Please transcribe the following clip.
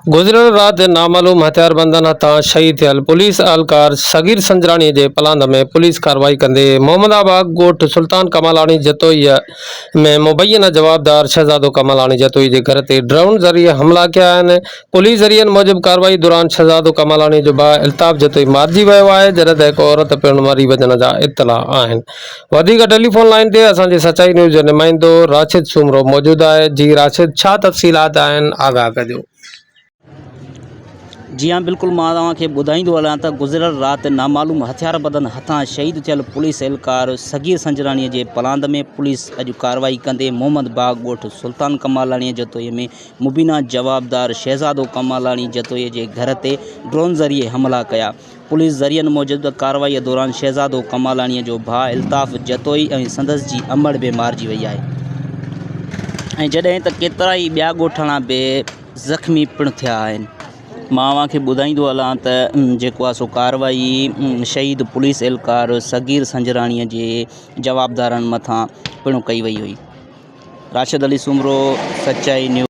गुज़िरियल राति नामालूम हथियारबंदनि हथां शहीद थियल पुलिस एहलकार सगीर संजराणी जे पलांद में पुलिस कार्रवाई कंदे मोहम्मदाबाद ॻोठ सुल्तान कमालाणी जतोई में मुबैना जवाबदार शहजादो कमालाणी जतोई के घर ते ड्रोन ज़रिए हमला कया आहिनि। पुलिस ज़रियनि मूजिब कार्रवाई दौरान शहजादो कमालाणी जो भाउ अल्ताफ़ जतोई मारिजी वियो आहे, जॾहिं त हिकु औरत पिणु मरी वञण जा इतला आहिनि। वधीक टेलीफोन लाइन ते असांजे सचाई न्यूज़ जो नुमाइंदो राशिद सुमरो मौजूद आहे। जी राशिद, छा तफ़सीलात आहिनि, आगाह कजो। जी हाँ, बिल्कुल मां तव्हांखे ॿुधाईंदो हलां त गुज़िरियल राति नामालूम हथियारबंदनि हथां शहीद थियल पुलिस एहलकार सगीर संजराणीअ जे पलांद में पुलिस अॼु कार्रवाई कंदे मोहम्मद बाग ॻोठ सुल्तान कमालाणीअ जतोईअ में मुबीना जवाबदार शहज़ादो कमालाणी जतोईअ जे घर ते ड्रोन ज़रिए हमला कया। पुलिस ज़रियनि मूजिब कार्रवाईअ दौरान शहज़ादो कमालाणीअ जो भाउ अल्ताफ़ जतोई ऐं संदसि जी अमड़ बि मारिजी वई आहे ऐं जॾहिं त केतिरा ई ॿिया ॻोठाणा बि ज़ख़्मी पिणु थिया आहिनि। मां तव्हांखे ॿुधाईंदो हलां त जेको आहे सो कार्रवाई शहीद पुलिस एहलकार सगीर संजराणीअ जे जवाबदारनि मथां पिणु कई वई हुई। राशिद अली सुमरो, सचाई न्यूज़।